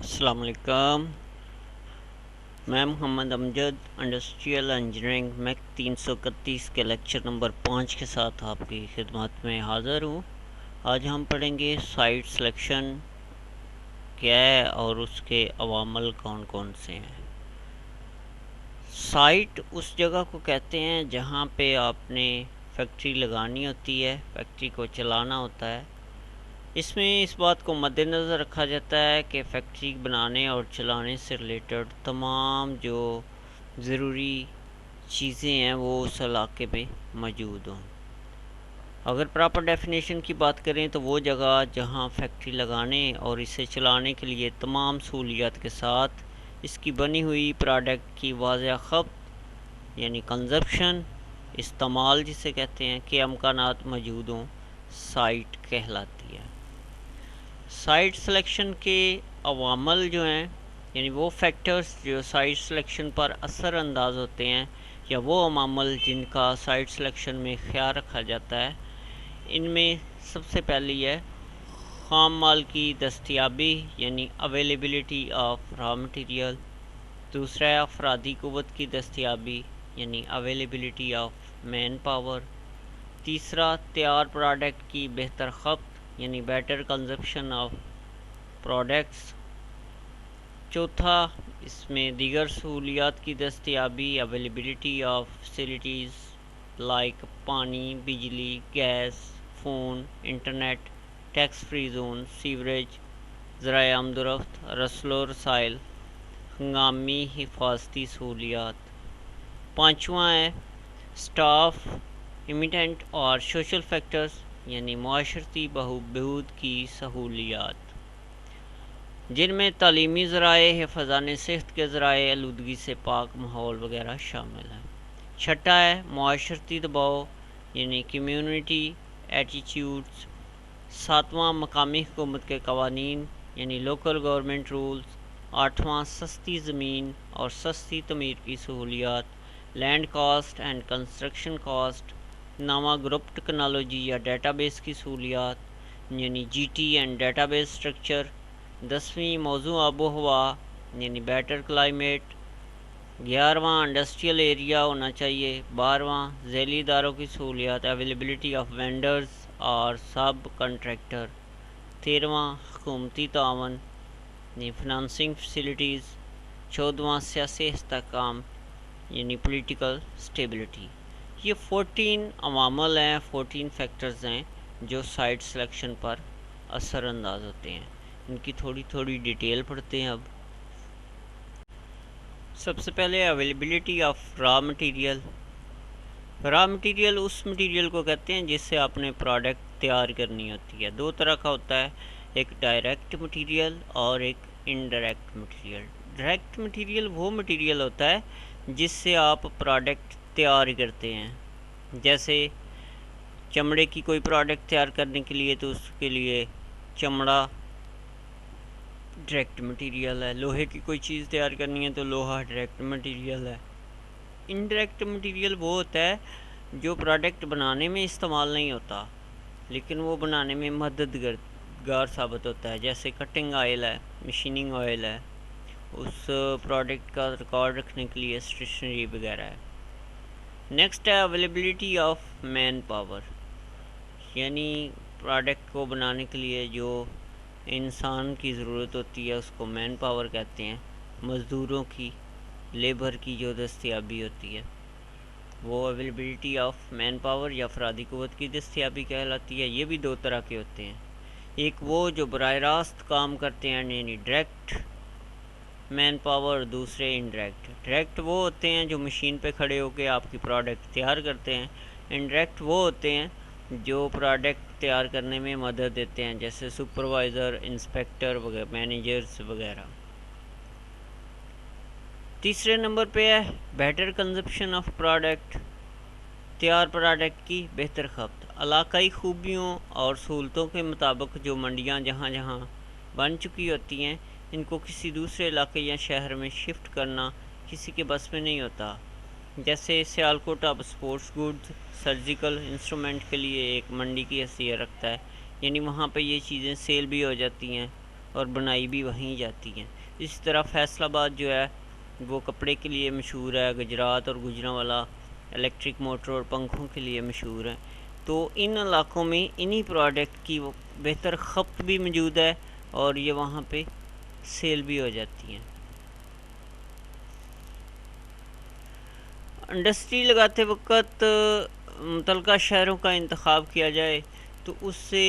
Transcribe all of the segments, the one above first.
السلام علیکم، میں محمد امجد انڈسٹریل انجینئرنگ میک 331 کے لیکچر نمبر 5 کے ساتھ آپ کی خدمت میں حاضر ہوں۔ آج ہم پڑھیں گے سائٹ سلیکشن کیا ہے اور اس کے عوامل کون کون سے ہیں۔ سائٹ اس جگہ کو کہتے ہیں جہاں پہ آپ نے فیکٹری لگانی ہوتی ہے، فیکٹری کو چلانا ہوتا ہے۔ اس میں اس بات کو مد نظر رکھا جاتا ہے کہ فیکٹری بنانے اور چلانے سے ریلیٹڈ تمام جو ضروری چیزیں ہیں وہ اس علاقے میں موجود ہوں۔ اگر پراپر ڈیفینیشن کی بات کریں تو وہ جگہ جہاں فیکٹری لگانے اور اسے چلانے کے لیے تمام سہولیات کے ساتھ اس کی بنی ہوئی پروڈکٹ کی واضح کھپت یعنی کنزپشن، استعمال جسے کہتے ہیں کے امکانات موجود ہوں، سائٹ کہلاتی ہے۔ سائٹ سلیکشن کے عوامل جو ہیں یعنی وہ فیکٹرز جو سائٹ سلیکشن پر اثر انداز ہوتے ہیں یا وہ عوامل جن کا سائٹ سلیکشن میں خیال رکھا جاتا ہے، ان میں سب سے پہلی ہے خام مال کی دستیابی یعنی اویلیبلٹی آف را مٹیریل، دوسرا ہے افرادی قوت کی دستیابی یعنی اویلیبلٹی آف مین پاور، تیسرا تیار پروڈکٹ کی بہتر کھپت یعنی بیٹر کنزپشن آف پروڈکٹس، چوتھا اس میں دیگر سہولیات کی دستیابی اویلیبلٹی آف فیسلٹیز لائک پانی، بجلی، گیس، phone, internet, tax free zone, sewerage, ذرائع آمد و رفت، رسل و رسائل، ہنگامی حفاظتی سہولیات، پانچواں ہے سٹاف امیٹنٹ اور سوشل فیکٹرز یعنی معاشرتی بہبود کی سہولیات، جن میں تعلیمی ذرائع، حفظان صحت کے ذرائع، آلودگی سے پاک ماحول وغیرہ شامل ہیں۔ چھٹا ہے معاشرتی دباؤ یعنی کمیونٹی ایٹیٹیوڈز، ساتواں مقامی حکومت کے قوانین یعنی لوکل گورنمنٹ رولز، آٹھواں سستی زمین اور سستی تعمیر کی سہولیات، land cost and construction cost, نواں گروپ ٹیکنالوجی یا ڈیٹا بیس کی سہولیات یعنی G T and database structure, دسویں موضوع آب و ہوا یعنی بیٹر کلائمیٹ، گیارہواں انڈسٹریل ایریا ہونا چاہیے، بارہواں ذیلی اداروں کی سہولیات اویلیبلٹی آف وینڈرز اور سب کنٹریکٹر، تیرہواں حکومتی تعاون یعنی فنانسنگ فیسلٹیز، چودہواں سیاسی استحکام یعنی پولیٹیکل سٹیبلٹی۔ یہ 14 عوامل ہیں، 14 فیکٹرز ہیں جو سائٹ سلیکشن پر اثر انداز ہوتے ہیں۔ ان کی تھوڑی تھوڑی ڈیٹیل پڑھتے ہیں۔ اب سب سے پہلے availability of raw material. Raw material اس مٹیریل کو کہتے ہیں جس سے آپ نے پروڈکٹ تیار کرنی ہوتی ہے۔ دو طرح کا ہوتا ہے، ایک ڈائریکٹ مٹیریل اور ایک انڈائریکٹ مٹیریل۔ ڈائریکٹ مٹیریل وہ مٹیریل ہوتا ہے جس سے آپ پروڈکٹ تیار کرتے ہیں، جیسے چمڑے کی کوئی پروڈکٹ تیار کرنے کے لیے تو اس کے لیے چمڑا ڈائریکٹ مٹیریل ہے، لوہے کی کوئی چیز تیار کرنی ہے تو لوہا ڈائریکٹ مٹیریل ہے۔ انڈائریکٹ مٹیریل وہ ہوتا ہے جو پروڈکٹ بنانے میں استعمال نہیں ہوتا لیکن وہ بنانے میں مددگار ثابت ہوتا ہے، جیسے کٹنگ آئل ہے، مشیننگ آئل ہے، اس پروڈکٹ کا ریکارڈ رکھنے کے لیے اسٹیشنری وغیرہ ہے۔ نیکسٹ ہے اویلیبلٹی آف مین پاور، یعنی پروڈکٹ کو بنانے کے لیے جو انسان کی ضرورت ہوتی ہے اس کو مین پاور کہتے ہیں، مزدوروں کی، لیبر کی جو دستیابی ہوتی ہے وہ اویلیبلٹی آف مین پاور یا افرادی قوت کی دستیابی کہلاتی ہے۔ یہ بھی دو طرح کے ہوتے ہیں، ایک وہ جو براہ راست کام کرتے ہیں یعنی ڈائریکٹ مین پاور، دوسرے انڈائریکٹ۔ ڈائریکٹ وہ ہوتے ہیں جو مشین پہ کھڑے ہو کے آپ کی پروڈکٹ تیار کرتے ہیں، انڈائریکٹ وہ ہوتے ہیں جو پروڈکٹ تیار کرنے میں مدد دیتے ہیں، جیسے سپروائزر، انسپیکٹر وغیرہ، مینیجرز وغیرہ۔ تیسرے نمبر پہ ہے بیٹر کنزپشن آف پروڈکٹ، تیار پروڈکٹ کی بہتر کھپت۔ علاقائی خوبیوں اور سہولتوں کے مطابق جو منڈیاں جہاں جہاں بن چکی ہوتی ہیں ان کو کسی دوسرے علاقے یا شہر میں شفٹ کرنا کسی کے بس میں نہیں ہوتا، جیسے سیالکوٹ اب سپورٹس گڈز، سرجیکل انسٹرومنٹ کے لیے ایک منڈی کی حیثیت رکھتا ہے، یعنی وہاں پہ یہ چیزیں سیل بھی ہو جاتی ہیں اور بنائی بھی وہیں جاتی ہیں۔ اسی طرح فیصل آباد جو ہے وہ کپڑے کے لیے مشہور ہے، گجرات اور گوجرانوالا الیکٹرک موٹر اور پنکھوں کے لیے مشہور ہیں۔ تو ان علاقوں میں انہی پروڈکٹ کی بہتر کھپت بھی موجود ہے اور یہ وہاں پہ سیل بھی ہو جاتی ہیں۔ انڈسٹری لگاتے وقت متعلقہ شہروں کا انتخاب کیا جائے تو اس سے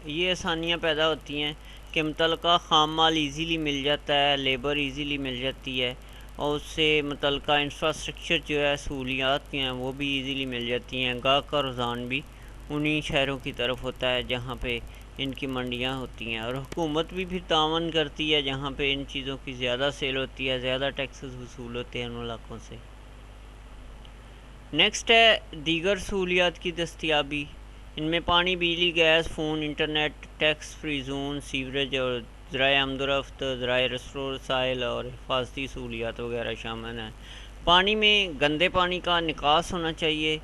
یہ آسانیاں پیدا ہوتی ہیں کہ متعلقہ خام مال ایزیلی مل جاتا ہے، لیبر ایزیلی مل جاتی ہے، اور اس سے متعلقہ انفراسٹرکچر جو ہے، سہولیات کی ہیں وہ بھی ایزیلی مل جاتی ہیں۔ گاہک کا رجحان بھی انہی شہروں کی طرف ہوتا ہے جہاں پہ ان کی منڈیاں ہوتی ہیں، اور حکومت بھی پھر تعاون کرتی ہے جہاں پہ ان چیزوں کی زیادہ سیل ہوتی ہے، زیادہ ٹیکسز وصول ہوتے ہیں ان علاقوں سے۔ نیکسٹ ہے دیگر سہولیات کی دستیابی۔ ان میں پانی، بجلی، گیس، phone, internet, tax free zone, sewerage اور ذرائع آمد و رفت، ذرائع رسل و رسائل اور حفاظتی سہولیات وغیرہ شامل ہیں۔ پانی میں گندے پانی کا نکاس ہونا چاہیے،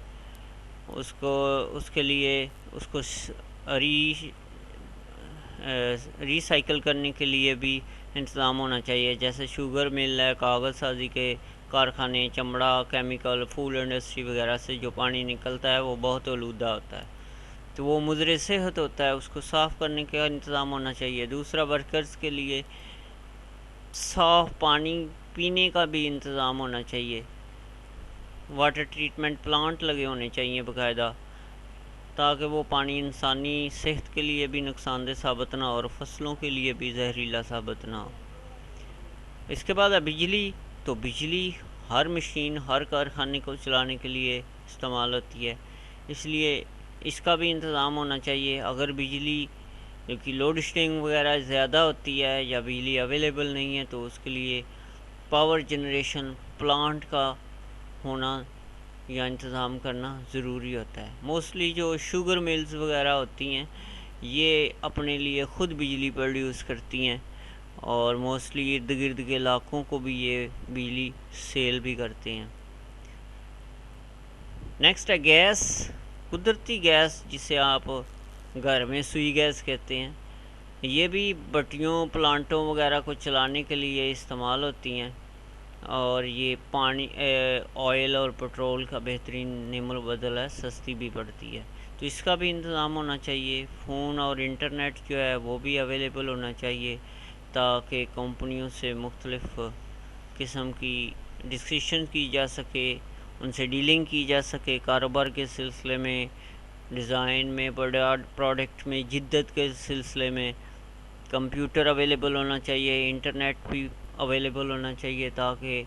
اس کے لیے اس کو ری سائیکل کرنے کے لیے بھی انتظام ہونا چاہیے، جیسے شوگر مل ہے، کاغذ سازی کے کارخانے، چمڑا، کیمیکل، فوڈ انڈسٹری وغیرہ سے جو پانی نکلتا ہے وہ بہت آلودہ ہوتا ہے، تو وہ مضر صحت ہوتا ہے، اس کو صاف کرنے کا انتظام ہونا چاہیے۔ دوسرا، ورکرز کے لیے صاف پانی پینے کا بھی انتظام ہونا چاہیے، واٹر ٹریٹمنٹ پلانٹ لگے ہونے چاہیے باقاعدہ، تاکہ وہ پانی انسانی صحت کے لیے بھی نقصان دہ ثابت نہ ہو اور فصلوں کے لیے بھی زہریلا ثابت نہ ہو۔ اس کے بعد بجلی، تو بجلی ہر مشین، ہر کارخانے کو چلانے کے لیے استعمال ہوتی ہے، اس لیے اس کا بھی انتظام ہونا چاہیے۔ اگر بجلی کی لوڈ شیڈنگ وغیرہ زیادہ ہوتی ہے یا بجلی اویلیبل نہیں ہے تو اس کے لیے پاور جنریشن پلانٹ کا ہونا یا انتظام کرنا ضروری ہوتا ہے۔ موسٹلی جو شوگر ملز وغیرہ ہوتی ہیں یہ اپنے لیے خود بجلی پروڈیوس کرتی ہیں، اور موسٹلی ارد گرد کے علاقوں کو بھی یہ بجلی سیل بھی کرتے ہیں۔ نیکسٹ ہے گیس، قدرتی گیس جسے آپ گھر میں سوئی گیس کہتے ہیں، یہ بھی بٹیوں، پلانٹوں وغیرہ کو چلانے کے لیے استعمال ہوتی ہیں، اور یہ پانی، آئل اور پٹرول کا بہترین نعم البدل ہے، سستی بھی پڑتی ہے، تو اس کا بھی انتظام ہونا چاہیے۔ فون اور انٹرنیٹ جو ہے وہ بھی اویلیبل ہونا چاہیے تاکہ کمپنیوں سے مختلف قسم کی ڈسکشن کی جا سکے، ان سے ڈیلنگ کی جا سکے، کاروبار کے سلسلے میں، ڈیزائن میں، پروڈکٹ میں جدت کے سلسلے میں۔ کمپیوٹر اویلیبل ہونا چاہیے، انٹرنیٹ بھی اویلیبل ہونا چاہیے تاکہ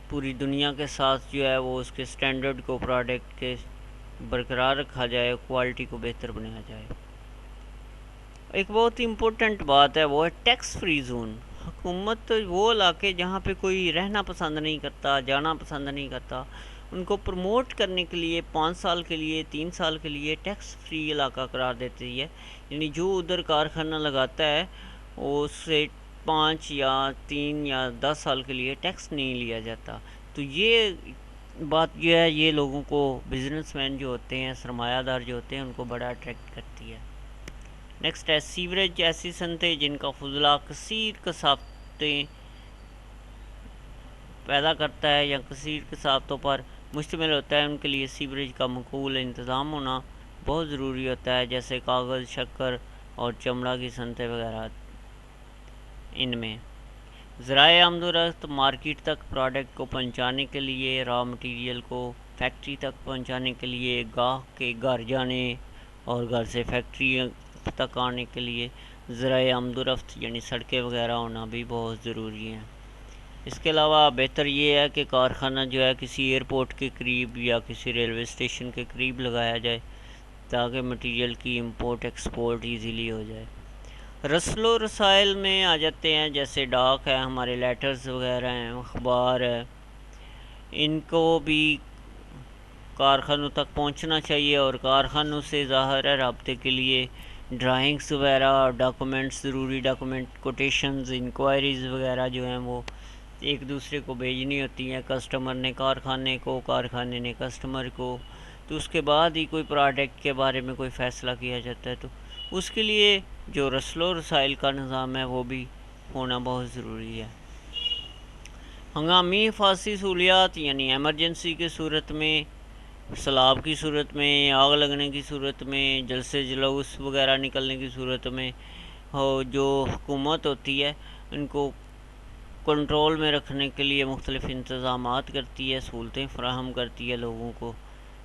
پوری دنیا کے ساتھ جو ہے وہ اس کے سٹینڈرڈ کو، پروڈکٹ کے برقرار رکھا جائے، کوالٹی کو بہتر بنایا جائے۔ ایک بہت امپورٹنٹ بات ہے وہ ہے ٹیکس فری زون۔ حکومت وہ علاقے جہاں پہ کوئی رہنا پسند نہیں کرتا، جانا پسند نہیں کرتا، ان کو پروموٹ کرنے کے لیے 5 سال کے لیے، 3 سال کے لیے ٹیکس فری علاقہ قرار دیتی ہے، یعنی جو ادھر کارخانہ لگاتا ہے اس سے 5 یا 3 یا 10 سال کے لیے ٹیکس نہیں لیا جاتا۔ تو یہ بات جو ہے یہ لوگوں کو، بزنس مین جو ہوتے ہیں، سرمایہ دار جو ہوتے ہیں، ان کو بڑا اٹریکٹ کرتی ہے۔ نیکسٹ ہے سیوریج، ایسی صنعتیں جن کا فضلہ کثیر کثافتیں پیدا کرتا ہے یا کثیر کثافتوں پر مشتمل ہوتا ہے، ان کے لیے سیوریج کا معقول انتظام ہونا بہت ضروری ہوتا ہے، جیسے کاغذ، شکر اور چمڑا کی صنعتیں وغیرہ۔ ان میں ذرائع آمد و رفت، مارکیٹ تک پروڈکٹ کو پہنچانے کے لیے، را مٹیریل کو فیکٹری تک پہنچانے کے لیے، گاہک کے گھر جانے اور گھر سے فیکٹری تک آنے کے لیے ذرائع آمد و رفت یعنی سڑکیں وغیرہ ہونا بھی بہت ضروری ہیں۔ اس کے علاوہ بہتر یہ ہے کہ کارخانہ جو ہے کسی ایئرپورٹ کے قریب یا کسی ریلوے اسٹیشن کے قریب لگایا جائے تاکہ مٹیریل کی امپورٹ ایکسپورٹ ایزیلی ہو جائے۔ رسل و رسائل میں آ جاتے ہیں، جیسے ڈاک ہے، ہمارے لیٹرز وغیرہ ہیں، اخبار ہے، ان کو بھی کارخانوں تک پہنچنا چاہیے، اور کارخانوں سے ظاہر ہے رابطے کے لیے ڈرائنگس وغیرہ، ڈاکومنٹس، ضروری ڈاکومنٹ، کوٹیشنز، انکوائریز وغیرہ جو ہیں وہ ایک دوسرے کو بھیجنی ہوتی ہیں، کسٹمر نے کارخانے کو، کارخانے نے کسٹمر کو، تو اس کے بعد ہی کوئی پروڈکٹ کے بارے میں کوئی فیصلہ کیا جاتا ہے۔ تو اس کے لیے جو رسل و رسائل کا نظام ہے وہ بھی ہونا بہت ضروری ہے۔ ہنگامی حفاظتی سہولیات یعنی ایمرجنسی کی صورت میں، سیلاب کی صورت میں، آگ لگنے کی صورت میں، جلسے جلوس وغیرہ نکلنے کی صورت میں جو حکومت ہوتی ہے ان کو کنٹرول میں رکھنے کے لیے مختلف انتظامات کرتی ہے، سہولتیں فراہم کرتی ہے لوگوں کو۔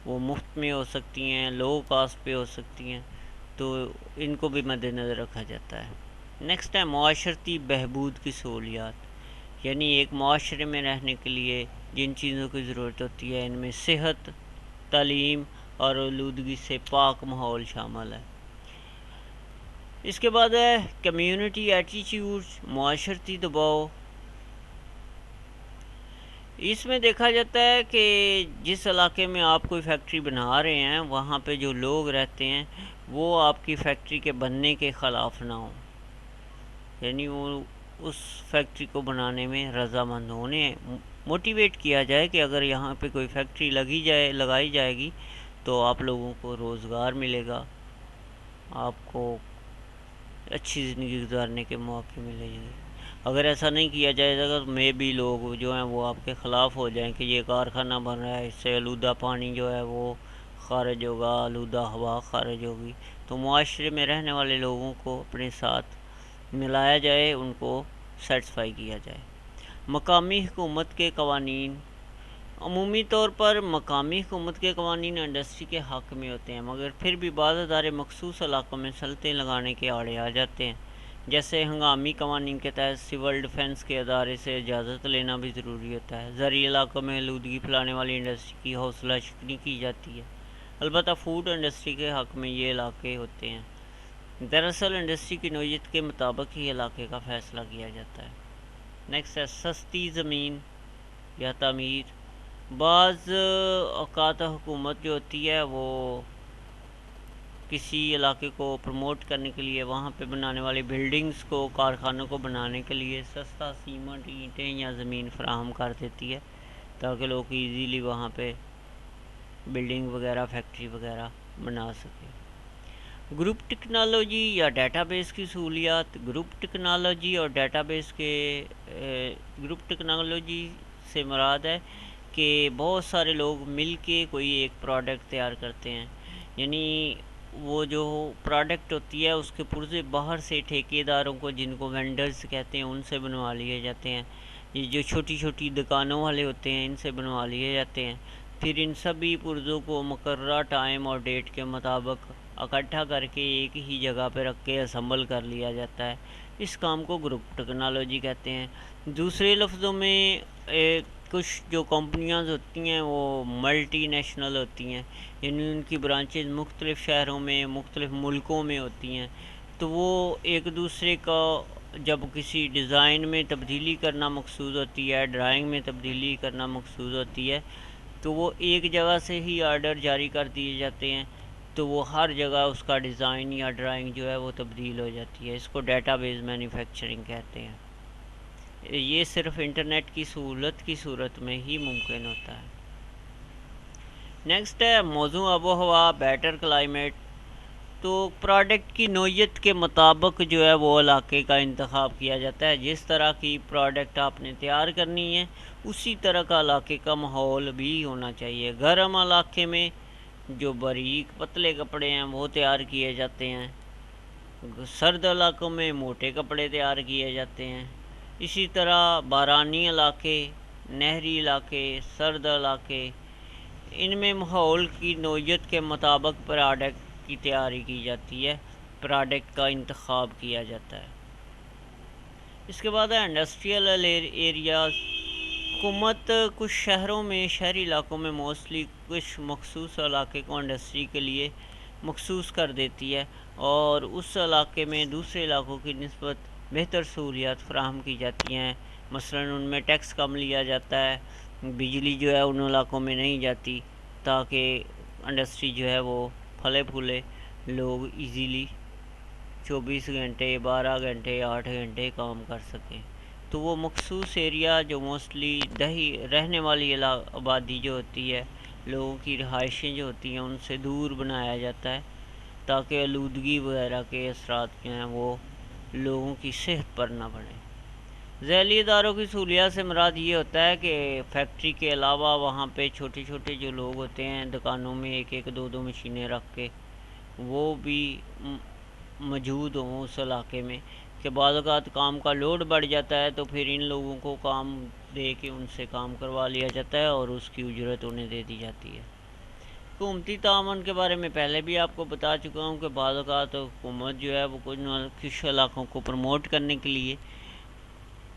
وہ مفت میں ہو سکتی ہیں، لو کاسٹ پہ ہو سکتی ہیں، تو ان کو بھی مد نظر رکھا جاتا ہے۔ نیکسٹ ہے معاشرتی بہبود کی سہولیات، یعنی ایک معاشرے میں رہنے کے لیے جن چیزوں کی ضرورت ہوتی ہے ان میں صحت، تعلیم اور آلودگی سے پاک ماحول شامل ہے۔ اس کے بعد ہے کمیونٹی ایٹیٹیوڈ، معاشرتی دباؤ۔ اس میں دیکھا جاتا ہے کہ جس علاقے میں آپ کوئی فیکٹری بنا رہے ہیں وہاں پہ جو لوگ رہتے ہیں وہ آپ کی فیکٹری کے بننے کے خلاف نہ ہوں، یعنی وہ اس فیکٹری کو بنانے میں رضامند ہوں، انہیں موٹیویٹ کیا جائے کہ اگر یہاں پہ کوئی فیکٹری لگائی جائے گی تو آپ لوگوں کو روزگار ملے گا، آپ کو اچھی زندگی گزارنے کے موقع ملے گے۔ اگر ایسا نہیں کیا جائے گا تو میں بھی لوگ جو ہیں وہ آپ کے خلاف ہو جائیں کہ یہ کارخانہ بن رہا ہے، اس سے آلودہ پانی جو ہے وہ خارج ہوگا، آلودہ ہوا خارج ہوگی۔ تو معاشرے میں رہنے والے لوگوں کو اپنے ساتھ ملایا جائے، ان کو سیٹسفائی کیا جائے۔ مقامی حکومت کے قوانین، عمومی طور پر مقامی حکومت کے قوانین انڈسٹری کے حق میں ہوتے ہیں، مگر پھر بھی بعض ادارے مخصوص علاقوں میں سلطیں لگانے کے آڑے آ جاتے ہیں۔ جیسے ہنگامی قوانین کے تحت سول ڈیفنس کے ادارے سے اجازت لینا بھی ضروری ہوتا ہے۔ زرعی علاقوں میں آلودگی پھیلانے والی انڈسٹری کی حوصلہ شکنی کی جاتی ہے، البتہ فوڈ انڈسٹری کے حق میں یہ علاقے ہوتے ہیں۔ دراصل انڈسٹری کی نوعیت کے مطابق ہی علاقے کا فیصلہ کیا جاتا ہے۔ نیکسٹ ہے سستی زمین یا تعمیر۔ بعض اوقات حکومت جو ہوتی ہے وہ کسی علاقے کو پروموٹ کرنے کے لیے وہاں پہ بنانے والی بلڈنگز کو، کارخانوں کو بنانے کے لیے سستا سیمنٹ، اینٹیں یا زمین فراہم کر دیتی ہے تاکہ لوگ ایزیلی وہاں پہ بلڈنگ وغیرہ، فیکٹری وغیرہ بنا سکیں۔ گروپ ٹیکنالوجی یا ڈیٹا بیس کی سہولیات۔ گروپ ٹیکنالوجی اور ڈیٹا بیس کے گروپ ٹیکنالوجی سے مراد ہے کہ بہت سارے لوگ مل کے کوئی ایک پروڈکٹ تیار کرتے ہیں، یعنی وہ جو پروڈکٹ ہوتی ہے اس کے پرزے باہر سے ٹھیکے داروں کو، جن کو وینڈرز کہتے ہیں، ان سے بنوا لیے جاتے ہیں۔ یہ جو چھوٹی چھوٹی دکانوں والے ہوتے ہیں ان سے بنوا لیے جاتے ہیں، پھر ان سبھی پرزوں کو مقررہ ٹائم اور ڈیٹ کے مطابق اکٹھا کر کے ایک ہی جگہ پہ رکھ کے اسمبل کر لیا جاتا ہے۔ اس کام کو گروپ ٹیکنالوجی کہتے ہیں۔ دوسرے لفظوں میں کچھ جو کمپنیاں ہوتی ہیں وہ ملٹی نیشنل ہوتی ہیں، یعنی ان کی برانچز مختلف شہروں میں، مختلف ملکوں میں ہوتی ہیں، تو وہ ایک دوسرے کا جب کسی ڈیزائن میں تبدیلی کرنا مقصود ہوتی ہے، ڈرائنگ میں تبدیلی کرنا مقصود ہوتی ہے، تو وہ ایک جگہ سے ہی آرڈر جاری کر دیے جاتے ہیں، تو وہ ہر جگہ اس کا ڈیزائن یا ڈرائنگ جو ہے وہ تبدیل ہو جاتی ہے۔ اس کو ڈیٹا بیس مینوفیکچرنگ کہتے ہیں۔ یہ صرف انٹرنیٹ کی سہولت کی صورت میں ہی ممکن ہوتا ہے۔ نیکسٹ ہے موضوع آب و ہوا، بیٹر کلائمیٹ۔ تو پروڈکٹ کی نوعیت کے مطابق جو ہے وہ علاقے کا انتخاب کیا جاتا ہے۔ جس طرح کی پروڈکٹ آپ نے تیار کرنی ہے اسی طرح کا علاقے کا ماحول بھی ہونا چاہیے۔ گرم علاقے میں جو باریک پتلے کپڑے ہیں وہ تیار کیے جاتے ہیں، سرد علاقوں میں موٹے کپڑے تیار کیے جاتے ہیں۔ اسی طرح بارانی علاقے، نہری علاقے، سرد علاقے، ان میں ماحول کی نوعیت کے مطابق پروڈکٹ کی تیاری کی جاتی ہے، پروڈکٹ کا انتخاب کیا جاتا ہے۔ اس کے بعد ہے انڈسٹریل ایریاز۔ حکومت کچھ شہروں میں، شہری علاقوں میں موسٹلی کچھ مخصوص علاقے کو انڈسٹری کے لیے مخصوص کر دیتی ہے اور اس علاقے میں دوسرے علاقوں کی نسبت بہتر سہولیات فراہم کی جاتی ہیں۔ مثلاً ان میں ٹیکس کم لیا جاتا ہے، بجلی جو ہے ان علاقوں میں نہیں جاتی تاکہ انڈسٹری جو ہے وہ پھلے پھولے، لوگ ایزیلی 24 گھنٹے، 12 گھنٹے، 8 گھنٹے کام کر سکیں۔ تو وہ مخصوص ایریا جو موسٹلی رہنے والی آبادی جو ہوتی ہے، لوگوں کی رہائشیں جو ہوتی ہیں ان سے دور بنایا جاتا ہے تاکہ آلودگی وغیرہ کے اثرات جو ہیں وہ لوگوں کی صحت پر نہ پڑیں۔ ذیلی اداروں کی سہولیات سے مراد یہ ہوتا ہے کہ فیکٹری کے علاوہ وہاں پہ چھوٹے چھوٹے جو لوگ ہوتے ہیں دکانوں میں ایک ایک دو دو مشینیں رکھ کے وہ بھی موجود ہوں اس علاقے میں، کہ بعض اوقات کام کا لوڈ بڑھ جاتا ہے تو پھر ان لوگوں کو کام دے کے ان سے کام کروا لیا جاتا ہے اور اس کی اجرت انہیں دے دی جاتی ہے۔ حکومتی تعاون کے بارے میں پہلے بھی آپ کو بتا چکا ہوں کہ بعض اوقات حکومت جو ہے وہ کچھ علاقوں کو پروموٹ کرنے کے لیے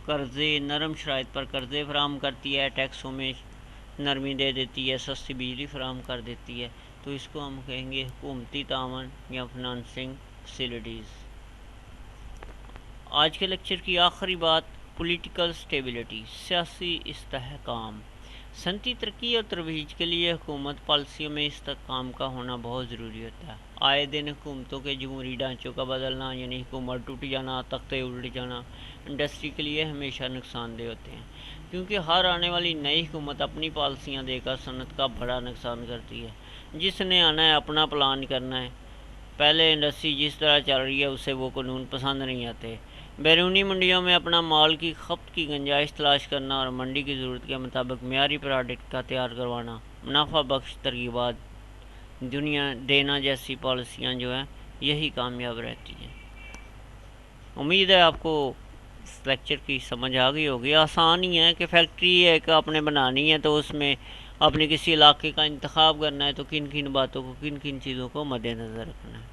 قرضے، نرم شرائط پر قرضے فراہم کرتی ہے، ٹیکسوں میں نرمی دے دیتی ہے، سستی بجلی فراہم کر دیتی ہے، تو اس کو ہم کہیں گے حکومتی تعاون یا فنانسنگ فیسلٹیز۔ آج کے لیکچر کی آخری بات، پولیٹیکل سٹیبلٹی، سیاسی استحکام۔ صنعتی ترقی اور ترویج کے لیے حکومت پالیسیوں میں استحکام کا ہونا بہت ضروری ہوتا ہے۔ آئے دن حکومتوں کے جمہوری ڈھانچوں کا بدلنا، یعنی حکومت ٹوٹ جانا، تختے الٹ جانا، انڈسٹری کے لیے ہمیشہ نقصان دہ ہوتے ہیں، کیونکہ ہر آنے والی نئی حکومت اپنی پالیسیاں دے کر صنعت کا بڑا نقصان کرتی ہے۔ جس نے آنا ہے اپنا پلان کرنا ہے، پہلے انڈسٹری جس طرح چل رہی ہے اسے وہ قانون پسند نہیں آتے۔ بیرونی منڈیوں میں اپنا مال کی کھپت کی گنجائش تلاش کرنا اور منڈی کی ضرورت کے مطابق معیاری پروڈکٹ کا تیار کروانا، منافع بخش ترغیبات دنیا دینا جیسی پالیسیاں جو ہیں یہی کامیاب رہتی ہیں۔ امید ہے آپ کو اس لیکچر کی سمجھ آ گئی ہوگی۔ آسان ہی ہے کہ فیکٹری ایک آپ نے بنانی ہے تو اس میں اپنے کسی علاقے کا انتخاب کرنا ہے تو کن کن باتوں کو، کن کن چیزوں کو مد نظر رکھنا ہے۔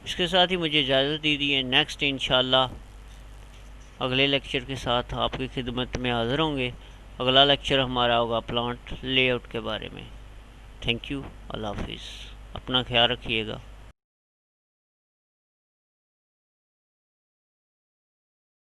اس کے ساتھ ہی مجھے اجازت دیجیے، نیکسٹ انشاءاللہ اگلے لیکچر کے ساتھ آپ کی خدمت میں حاضر ہوں گے۔ اگلا لیکچر ہمارا ہوگا پلانٹ لے آؤٹ کے بارے میں۔ تھینک یو، اللہ حافظ، اپنا خیال رکھیے گا۔